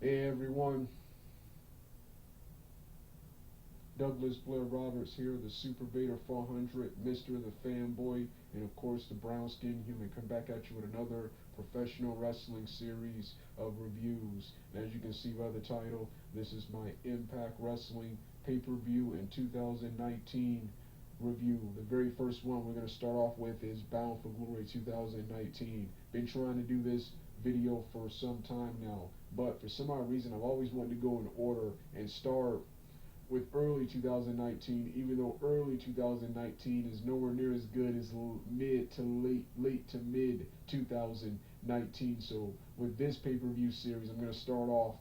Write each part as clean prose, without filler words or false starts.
Hey everyone, Douglas Blair Roberts here, the Super Beta 400, Mr. the Fanboy, and of course the Brown Skin Human. Come back at you with another professional wrestling series of reviews. And as you can see by the title, this is my Impact Wrestling pay-per-view in 2019 review. The very first one we're going to start off with is Bound for Glory 2019. Been trying to do this video for some time now, but for some odd reason I've always wanted to go in order and start with early 2019, even though early 2019 is nowhere near as good as mid to late to mid 2019. So with this pay-per-view series, I'm going to start off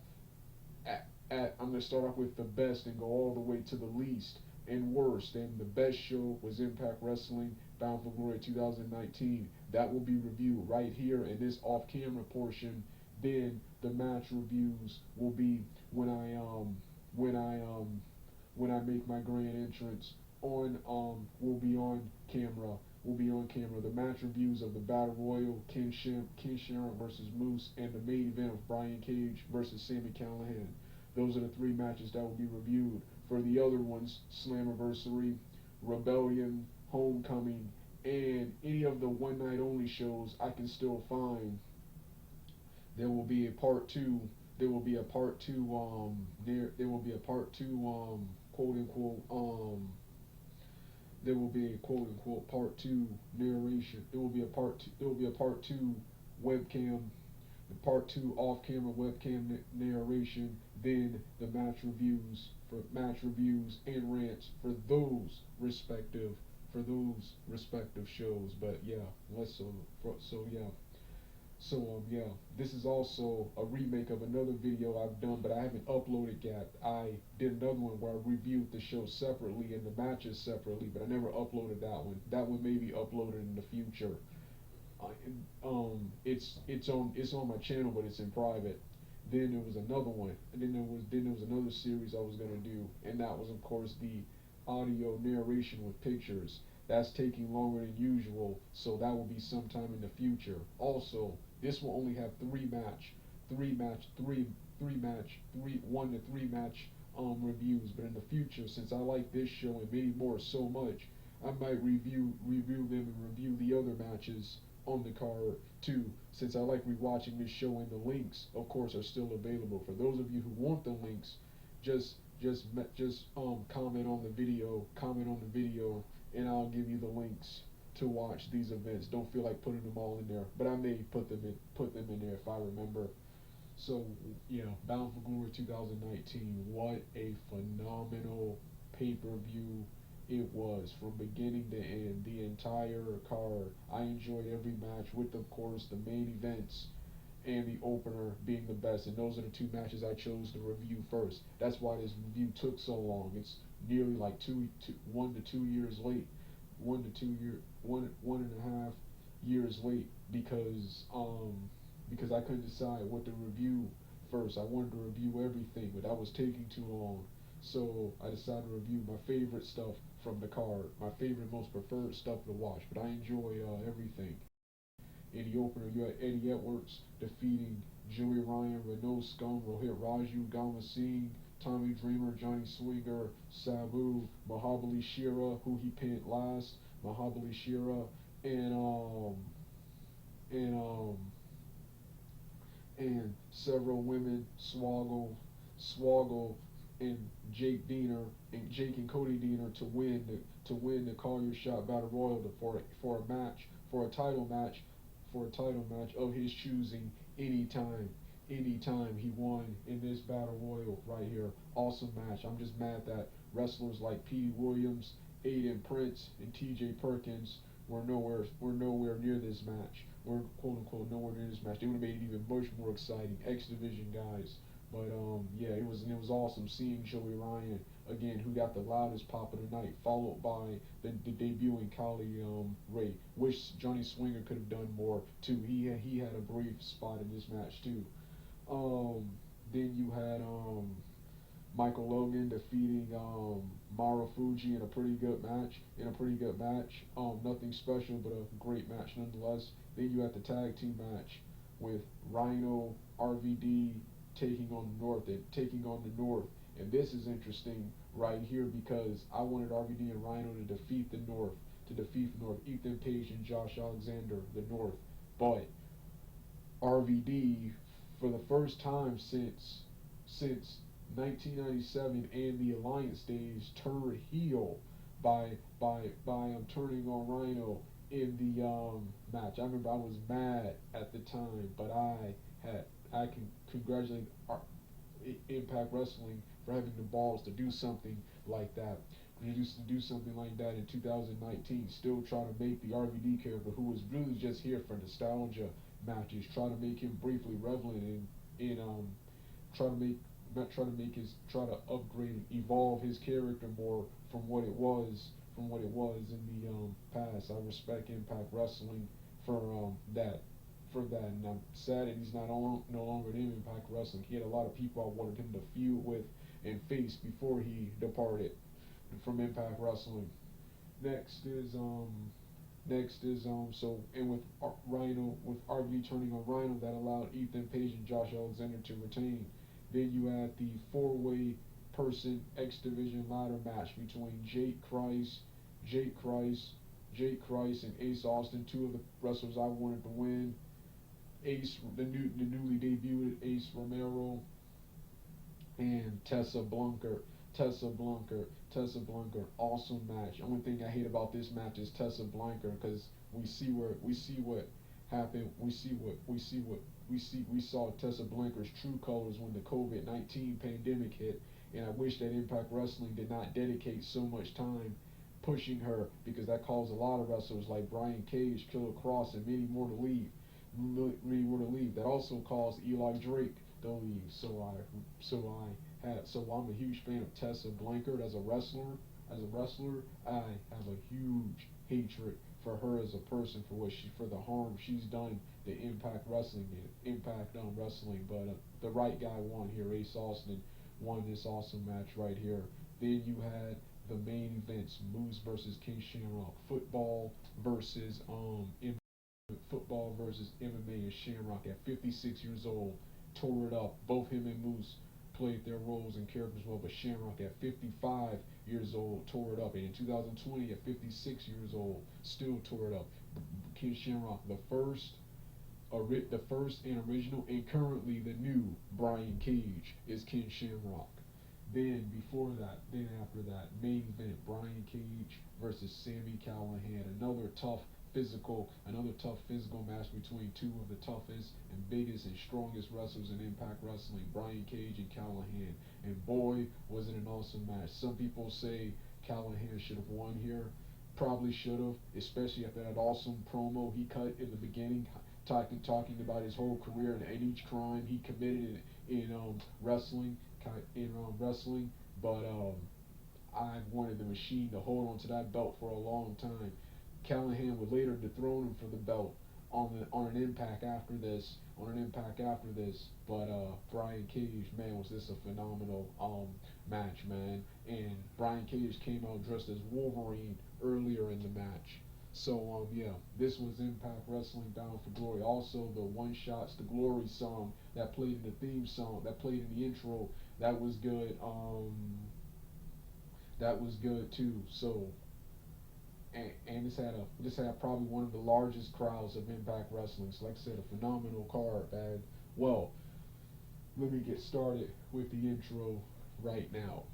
I'm going to start off with the best and go all the way to the least and worst. And the best show was Impact Wrestling Bound for Glory 2019. That will be reviewed right here in this off-camera portion. Then the match reviews will be when when I um when I make my grand entrance on will be on camera. Will be on camera. The match reviews of the Battle Royal, Ken Shamrock versus Moose, and the main event of Brian Cage versus Sami Callihan. Those are the three matches that will be reviewed. For the other ones, Slammiversary, Rebellion, Homecoming, and any of the one night only shows I can still find. There will be a part two. There will be a part two. There will be a part two. Quote unquote. There will be a quote unquote part two narration. There will be a part. Two, there will be a part two webcam. The part two off-camera webcam narration. Then the match reviews and rants for those respective shows. But yeah, let's so yeah. Yeah, this is also a remake of another video I've done, but I haven't uploaded yet. I did another one where I reviewed the show separately and the matches separately, but I never uploaded that one. That one may be uploaded in the future. It's on my channel, but it's in private. Then there was another one, and then there was another series I was gonna do, and that was of course the audio narration with pictures. That's taking longer than usual, so that will be sometime in the future. Also, this will only have one to three match reviews. But in the future, since I like this show and many more so much, I might review them and review the other matches on the card too. Since I like rewatching this show, and the links, of course, are still available. For those of you who want the links, just comment on the video, and I'll give you the links to watch these events. Don't feel like putting them all in there, but I may put them in there if I remember. So yeah, Bound for Glory 2019. What a phenomenal pay-per-view it was from beginning to end. The entire card. I enjoyed every match, with of course the main events and the opener being the best. And those are the two matches I chose to review first. That's why this review took so long. It's nearly like 1 to 2 years late, 1.5 years late, because I couldn't decide what to review first. I wanted to review everything, but that was taking too long. So I decided to review my favorite stuff from the card, my favorite, most preferred stuff to watch. But I enjoy everything. In the opener, you had Eddie Edwards defeating Joey Ryan, Renault Scum, Rohit Raju, Gama Singh, Tommy Dreamer, Johnny Swinger, Sabu, Mahabali Shira, who he pinned last, Mahabali Shira, and and um and several women, Swoggle, and Jake and Cody Deaner to win the Call Your Shot Battle Royal for a match for a title match of his choosing anytime he won in this Battle Royal right here. Awesome match. I'm just mad that wrestlers like Petey Williams, Aiden Prince, and T.J. Perkins were nowhere near this match. Were quote unquote nowhere near this match. They would have made it even much more exciting. X Division guys. But yeah, it was awesome seeing Joey Ryan again, who got the loudest pop of the night, followed by the debuting Kali Ray. Wish Johnny Swinger could have done more too. He had a brief spot in this match too. Um, then you had Michael Logan defeating Marufuji in a pretty good match. Nothing special, but a great match nonetheless. Then you had the tag team match with Rhino, RVD, taking on the North. And this is interesting right here because I wanted RVD and Rhino to defeat the North, Ethan Page and Josh Alexander, the North. But RVD, for the first time since 1997 and the Alliance days, turned heel by turning on Rhino in the match. I remember I was mad at the time, but I can congratulate Impact Wrestling for having the balls to do something like that. Used to do something like that in 2019. Still trying to make the RVD character, who was really just here for nostalgia matches, try to make him briefly relevant in try to make not try to make his try to upgrade and evolve his character more from what it was in the past. I respect Impact Wrestling for that, and I'm sad that he's no longer in Impact Wrestling. He had a lot of people I wanted him to feud with and face before he departed from Impact Wrestling. Next is so, and with Rhino, with RV turning on Rhino, that allowed Ethan Page and Josh Alexander to retain. Then you had the four-way person X Division ladder match between Jake Christ, and Ace Austin, two of the wrestlers I wanted to win. The newly debuted Ace Romero, and Tessa Blanker, awesome match. Only thing I hate about this match is Tessa Blanker, because we see what happened. We saw Tessa Blanker's true colors when the COVID-19 pandemic hit, and I wish that Impact Wrestling did not dedicate so much time pushing her, because that caused a lot of wrestlers like Brian Cage, Killer Cross, and many more to leave. That also caused Eli Drake to leave. So I'm a huge fan of Tessa Blanchard as a wrestler. I have a huge hatred for her as a person, for the harm she's done to Impact Wrestling Wrestling. But the right guy won here. Ace Austin won this awesome match right here. Then you had the main events: Moose versus King Shamrock, football versus MMA, and Shamrock at 56 years old tore it up. Both him and Moose played their roles and characters well, but Shamrock at 55 years old tore it up, and in 2020 at 56 years old still tore it up. Ken Shamrock, the first and original, and currently the new Brian Cage is Ken Shamrock. Then after that, main event: Brian Cage versus Sami Callihan. Another tough physical match between two of the toughest and biggest and strongest wrestlers in Impact Wrestling, Brian Cage and Callihan. And boy, was it an awesome match. Some people say Callihan should have won here. Probably should have, especially after that awesome promo he cut in the beginning, talking about his whole career and each crime he committed in wrestling. But I've wanted the Machine to hold on to that belt for a long time. Callahan would later dethrone him for the belt on an Impact after this. But Brian Cage, man, was this a phenomenal match, man. And Brian Cage came out dressed as Wolverine earlier in the match. So yeah, this was Impact Wrestling Bound for Glory. Also, the One Shots to Glory song that played in the theme song, that played in the intro, that was good. That was good too. So, and this had probably one of the largest crowds of Impact Wrestling. So, like I said, a phenomenal card, man. Well, let me get started with the intro right now.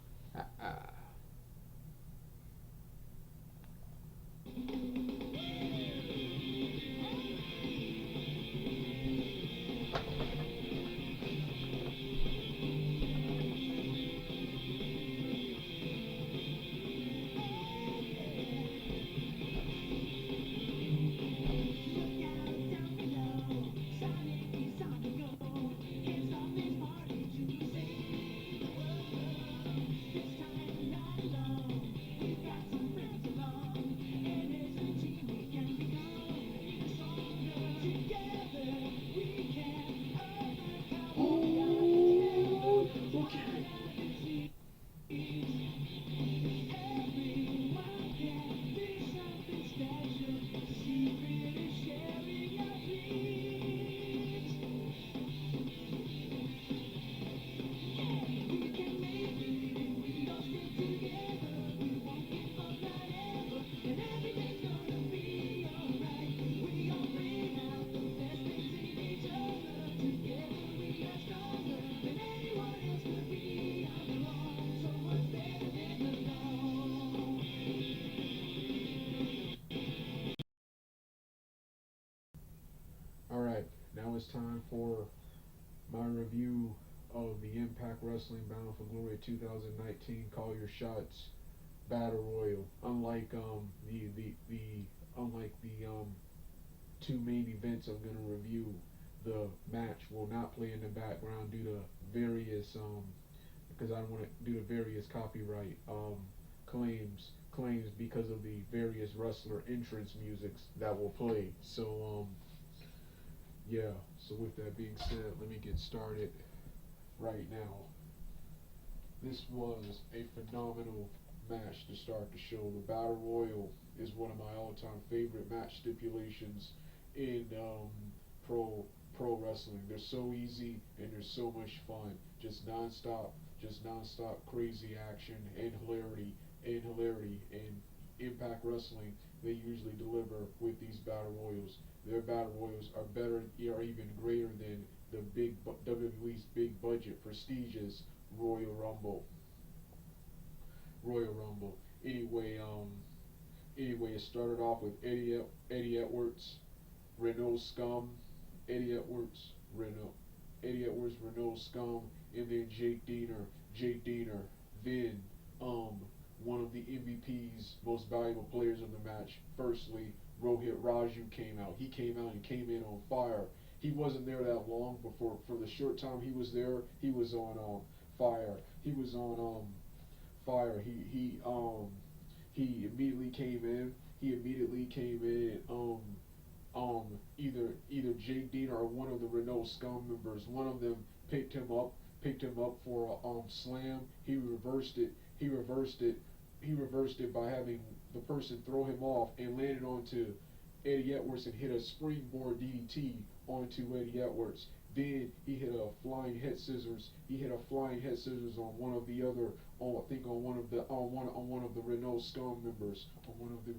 Alright, now it's time for my review of the Impact Wrestling Bound for Glory 2019 Call Your Shots Battle Royal. Unlike the two main events I'm gonna review, the match will not play in the background due to various because I don't want to do the various copyright claims because of the various wrestler entrance musics that will play. So yeah. So with that being said, let me get started right now. This was a phenomenal match to start the show. The Battle Royal is one of my all-time favorite match stipulations in pro pro wrestling. They're so easy and they're so much fun. Just nonstop crazy action and hilarity. And Impact Wrestling, they usually deliver with these battle royals. Their battle royals are better, are even greater than the WWE's big budget, prestigious Royal Rumble. Royal Rumble. Anyway, it started off with Eddie Edwards, Renault Scum, Eddie Edwards, Renault Scum, and then Jake Diener, then one of the MVP's most valuable players of the match. Firstly, Rohit Raju came out. He came out and came in on fire. He wasn't there that long before. For the short time he was there, he was on fire. He was on fire. He immediately came in. He immediately came in. Either Jake Dean or one of the Renault Scum members. One of them picked him up for a slam. He reversed it. He reversed it by having the person throw him off and landed onto Eddie Edwards and hit a springboard DDT onto Eddie Edwards. Then he hit a flying head scissors. He hit a flying head scissors on one of the other, I think on one of the Renault Scum members, on one of the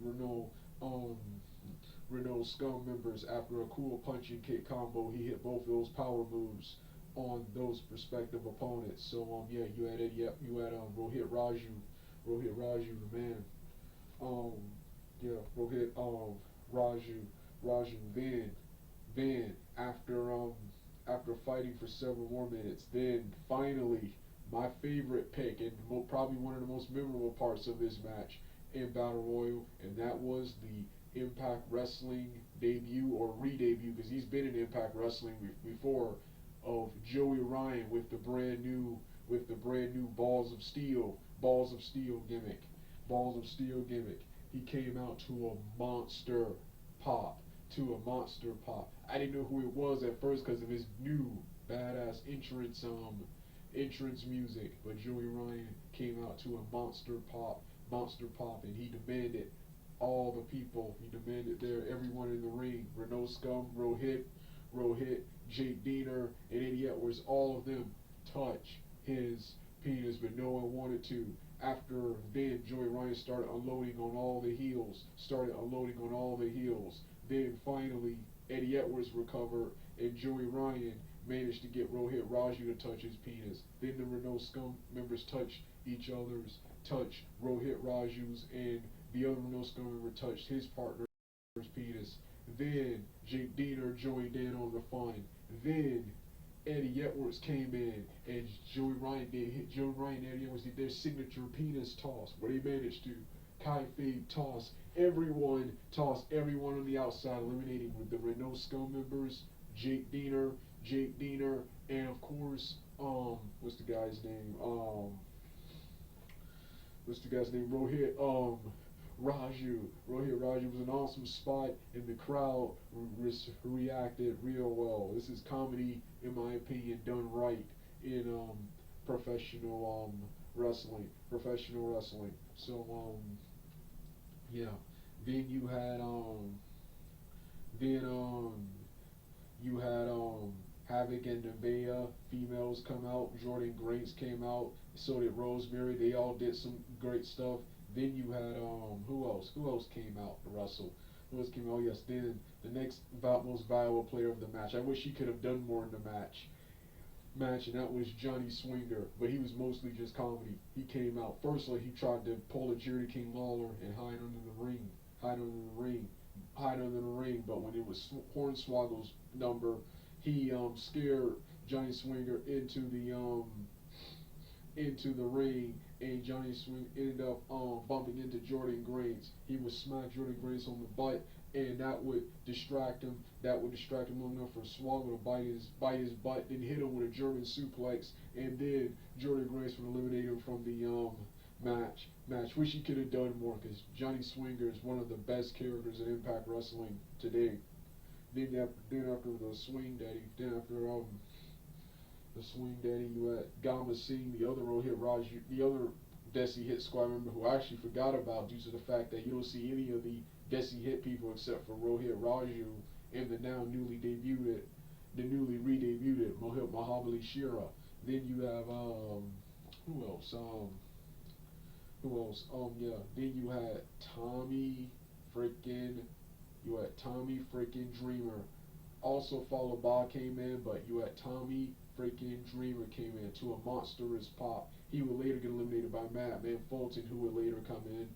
Renault Scum members. After a cool punching kick combo, he hit both of those power moves on those prospective opponents. So yeah, you had Rohit Raju, the man. Um, yeah, Rohit Raju. Then after fighting for several more minutes, then finally my favorite pick and probably one of the most memorable parts of this match in Battle Royal, and that was the Impact Wrestling debut or re-debut, because he's been in Impact Wrestling before, of Joey Ryan with the brand new Balls of Steel gimmick. He came out to a monster pop. I didn't know who it was at first because of his new badass entrance music, but Joey Ryan came out to a monster pop, and he demanded all the people. He demanded everyone in the ring, Renault Scum, Rohit, Jake Diener, and Eddie Edwards, all of them touch his penis, but no one wanted to. After then, Joey Ryan started unloading on all the heels. Then finally, Eddie Edwards recovered, and Joey Ryan managed to get Rohit Raju to touch his penis. Then the Renault Scum members touched each other's, touched Rohit Raju's, and the other Renault Scum member touched his partner's penis. Then Jake Diener joined in on the fun. Then Eddie Edwards came in, and Joey Ryan and Eddie Edwards did their signature penis toss, where they managed to kayfabe toss everyone on the outside, eliminating with the Renault Scum members, Jake Diener, and of course, Rohit Rohit Raju was an awesome spot, and the crowd reacted real well. This is comedy, in my opinion, done right in professional wrestling. So yeah. Then you had Havoc and Nevaeh females come out. Jordan Grace came out. So did Rosemary. They all did some great stuff. Then you had who else? Who else came out to wrestle? Who else came out? Yes. Then the next most valuable player of the match. I wish he could have done more in the match, and that was Johnny Swinger, but he was mostly just comedy. He came out. Firstly, he tried to pull a Jerry King Lawler and hide under the ring. hide under the ring, but when it was Hornswoggle's number, he scared Johnny Swinger into the ring, and Johnny Swing ended up bumping into Jordan Grace. He would smack Jordan Grace on the butt, and that would distract him. That would distract him long enough for Swoggle to bite his butt, then hit him with a German suplex, and then Jordan Grace would eliminate him from the match. Wish he could have done more, because Johnny Swinger is one of the best characters in Impact Wrestling today. Then after the Swing Daddy, then after the Swing Daddy, you had Gama Singh, the other Rohit Raj, the other Desi Hit Squad member, who I actually forgot about due to the fact that you don't see any of the Desi Hit people except for Rohit Raju and the newly re-debuted Mohit Mahabali Shira. Then you have who else? Then you had Tommy freaking Dreamer. Also followed by came in, but you had Tommy freaking Dreamer came in to a monstrous pop. He would later get eliminated by Madman Fulton, who would later come in.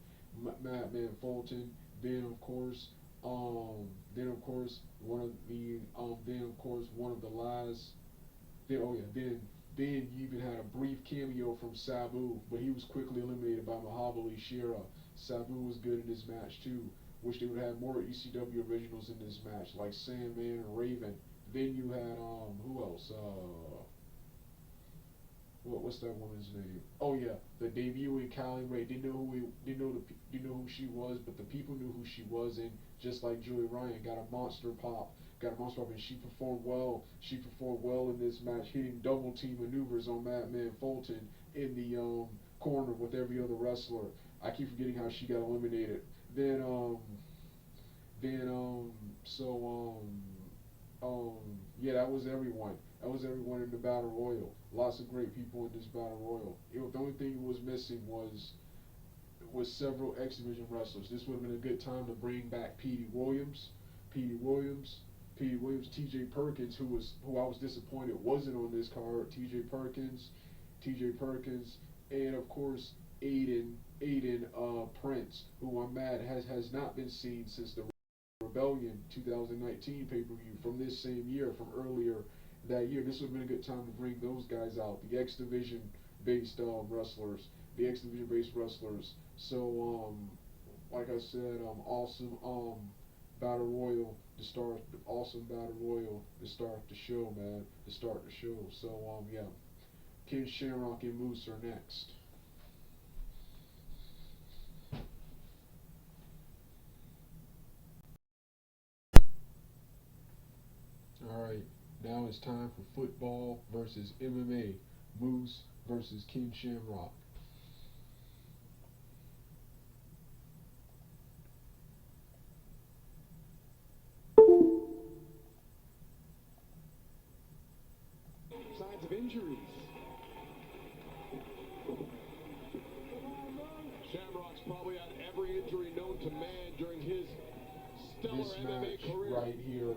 Madman Fulton. Then of course, one of the last. Then you even had a brief cameo from Sabu, but he was quickly eliminated by Mahabali Shira. Sabu was good in this match too. Wish they would have more ECW originals in this match, like Sandman and Raven. Then you had who else? What's that woman's name? Oh yeah, the debuting Callie Ray. Didn't know who she was, but the people knew who she was, and just like Joey Ryan, got a monster pop. And she performed well. She performed well in this match, hitting double team maneuvers on Madman Fulton in the corner with every other wrestler. I keep forgetting how she got eliminated. Then yeah, that was everyone. That was everyone in the Battle Royal. Lots of great people in this Battle Royal. The only thing it was missing was several X Division wrestlers. This would have been a good time to bring back Petey Williams, T.J. Perkins, who I was disappointed wasn't on this card. T.J. Perkins, and of course Aiden Prince, who I'm mad has not been seen since the Rebellion 2019 pay-per-view from this same year, from earlier that year. This would have been a good time to bring those guys out, the X Division based wrestlers, So like I said, awesome Battle Royal to start, awesome Battle Royal to start the show, man. So yeah, Ken Shamrock and Moose are next. Alright, now it's time for football versus MMA. Moose versus Ken Shamrock. Signs of injuries. Shamrock's probably had every injury known to man during his stellar MMA career. This match right here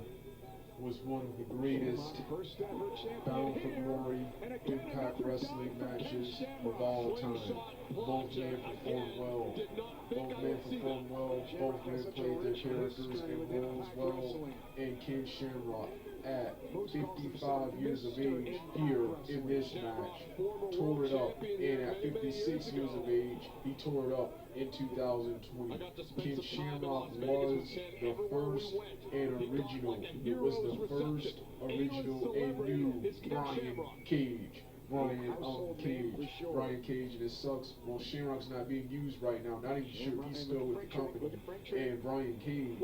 was one of the greatest Bound for Glory Impact Wrestling matches of all time. Both men performed well. Both men played their characters and roles well. And Ken Shamrock, at 55 years of age here in this match, tore it up. And at 56 years of age, he tore it up in 2020. Ken Shamrock was the first and original. It was the first original and new Brian Cage. Brian Cage, and it sucks. Well, Shamrock's not being used right now. Not even sure he's still with the company. And Brian Cage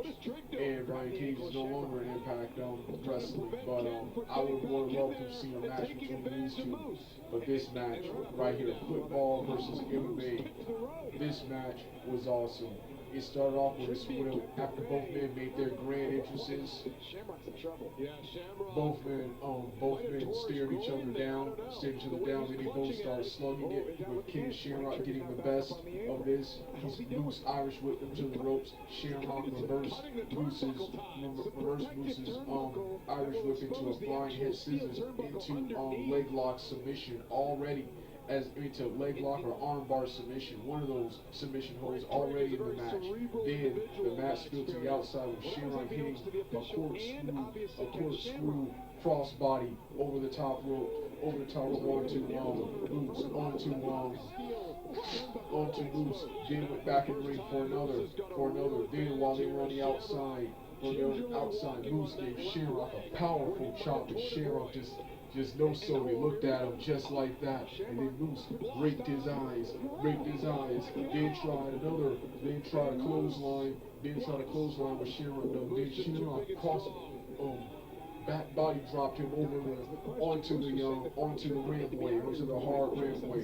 is no longer in Impact Wrestling. But I would more love to see a match between these two. But this match right here, football versus MMA, this match was awesome. It started off with a split after both men made their grand entrances. Both men stared each other down, then they both started slugging it, with Ken Shamrock getting the best of this. He's Moose Irish whipped him to the ropes. Shamrock reversed Moose's Irish whip into a flying head scissors into leg lock submission already as into leg lock or armbar submission. One of those submission holds already in the match. Then the match spilled to the outside with Shamrock hitting a corkscrew crossbody over the top rope, onto Moose. Then went back in the ring for another. Then while they were on the outside, Moose gave Shamrock a powerful chop, and Shamrock just no so he looked at him just like that, and then Moose raked his eyes, then tried a clothesline, with Shamrock, then Shamrock back body dropped him onto the rampway, onto the hard rampway,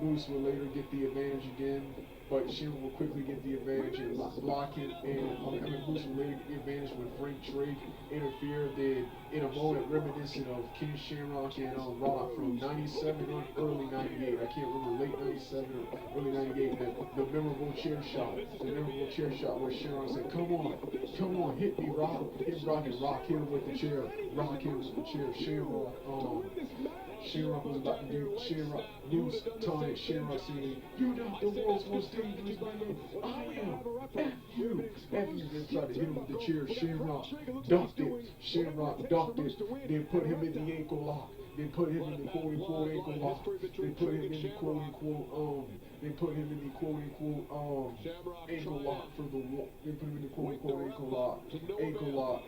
Moose would later get the advantage again, but Shamrock will quickly get the advantage and block him, Moose will later get the advantage when Frank Drake interfered. Then in a moment reminiscent of King Shamrock and Rock from '97 or early '98, I can't remember, late '97 or early '98, the memorable chair shot where Shamrock said, come on, hit me, Rock, and Rock hit him with the chair, Shamrock was about to do Moose taunted Shamrock saying, you're not the world's most dangerous man, I am, F you, then tried to hit him with the chair. Shamrock ducked it, then put him in the ankle lock, then put him in the quote-unquote ankle lock, then put him in the quote-unquote ankle lock for the one, then put him in the quote-unquote ankle lock.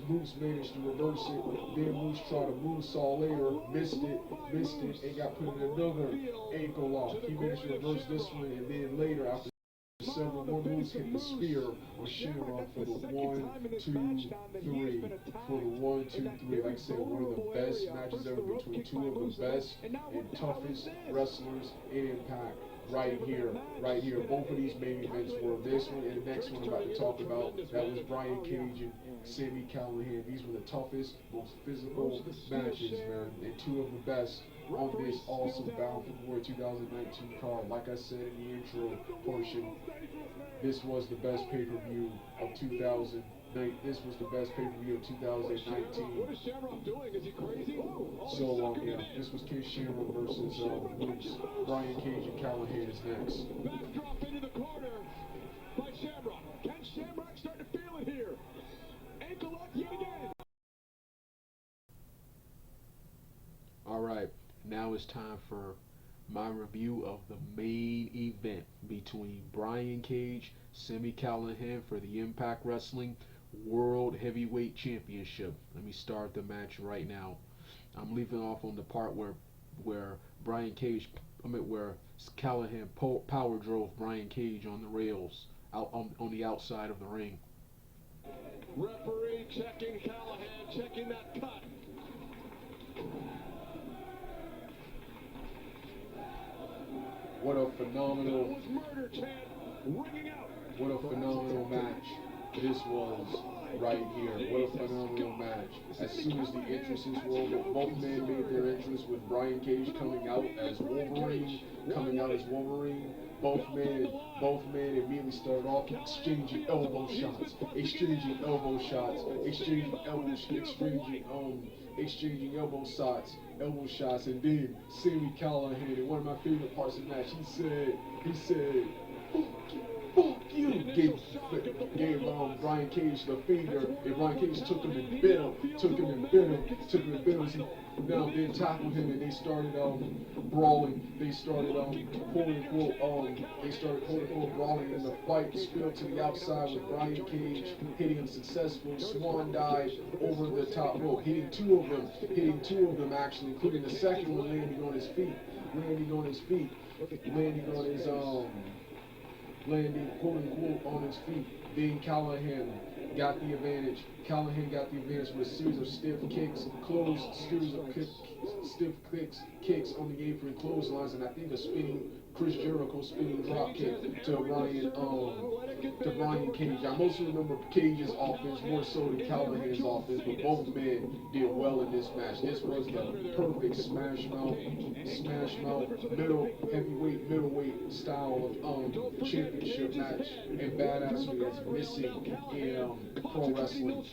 Moose managed to reverse it, then Moose tried a moonsault later, missed it, and got put in another ankle lock. He managed to reverse this one, and then later, after several more moves, hit the spear on Shamrock for the 1, 2, 3. Like I said, one of the best matches ever between two of the best and toughest wrestlers in Impact. Right here. Both of these main events were this one and the next one I'm about to talk about. That was Brian Cage and Sami Callihan. These were the toughest, most physical matches, man, and two of the best on this awesome Bound for Glory 2019 card. Like I said in the intro portion, this was the best pay-per-view of 2019. This was the best pay-per-view of 2019. What is Shamrock doing? Is he crazy? So, this was King Shamrock versus Moose. Brian Cage and Callihan is next. Backdrop into the corner by Shamrock. Can Shamrock start to feel it here? Ankle lock yet again. Alright, now it's time for my review of the main event between Brian Cage, Sami Callihan for the Impact Wrestling World Heavyweight Championship. Let me start the match right now. I'm leaving off on the part where Callihan power drove Brian Cage on the rails out on the outside of the ring. Referee checking Callihan, checking that cut. What a phenomenal match this was right here. What a phenomenal match. As soon as the entrances rolled up, both men made their entrance with Brian Cage coming out as Wolverine. Both men immediately started off exchanging elbow shots, exchanging elbow shots, and then Sami Callihan, in one of my favorite parts of the match, he said, fuck you, gave Brian Cage the finger, and Brian Cage took him and bit him, now they tackled him and they started brawling, they started quote-unquote brawling, and the fight spilled to the outside with Brian Cage hitting a successful swan dive over the top rope, hitting two of them actually, including the second one landing on his feet, landing quote-unquote on his feet. Then Callihan got the advantage. With a series of stiff kicks on the apron, clotheslines, and I think a Chris Jericho spinning drop kick to Brian Cage. I mostly remember Cage's offense more so than Callihan's offense, but both men did well in this match. This was the perfect smash mouth, middleweight style of championship match and badassery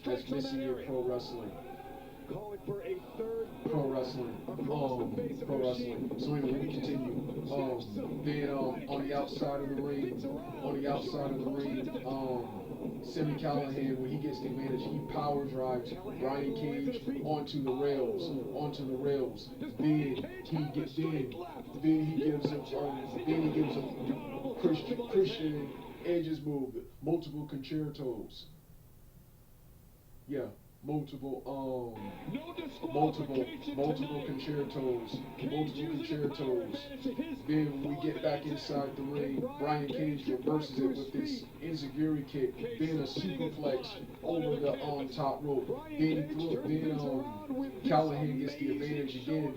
that's missing in pro wrestling. calling for a third pro wrestling. Pro wrestling. So anyway, we continue. Then on the outside of the ring, Sami Callihan, when he gets the advantage, he power drives Brian Cage onto the rails. Then he gives him Christian Edge's move, multiple concertos. Yeah, multiple concertos. Then when we get back inside the ring, Brian Cage reverses it with this enziguri kick, then a superflex over the top rope. Then Callahan gets the advantage again.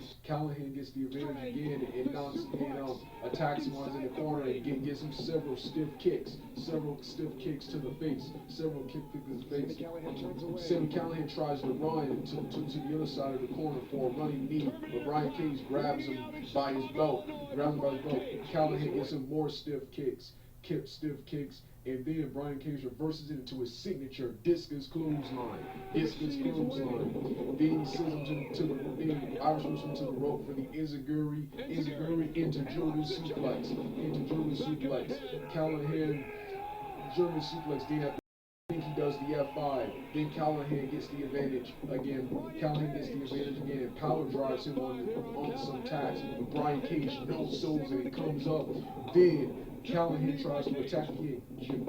And knocks attacks him in the corner and gives him several stiff kicks to the face. Sami Callihan tries to run to the other side of the corner for a running knee, but Brian Cage grabs him by his belt. Callihan gets him more stiff kicks, and then Brian Cage reverses it into his signature discus clothesline. Then he sends him to the Irish moves him to the rope for the enziguri into German suplex. Callahan German suplex. Then after he does the F5. Then Callahan gets the advantage again. Power drives him on some tacks. But Brian Cage no-sells and it comes up. Then Callahan tries to attack again.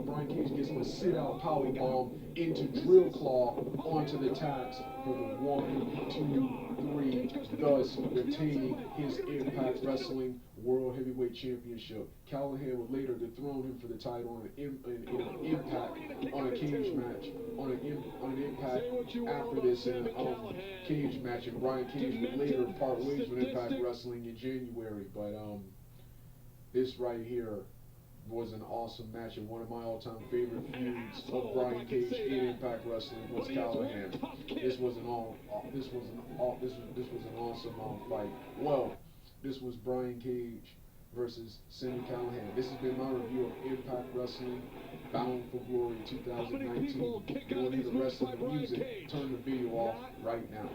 Brian Cage gets him a sit-out power bomb into drill claw onto the tacks for the 1, 2, 3, thus retaining his Impact Wrestling World Heavyweight Championship. Callahan would later dethrone him for the title on an Impact after this cage match, and Brian Cage would later part ways with Impact Wrestling in January. But this right here was an awesome match, and one of my all-time favorite feuds of Brian Cage in Impact Wrestling was Callahan. This was an awesome fight. Well, this was Brian Cage versus Sami Callihan. This has been my review of Impact Wrestling Bound for Glory 2019. You want to hear the rest of the music? Turn the video off right now.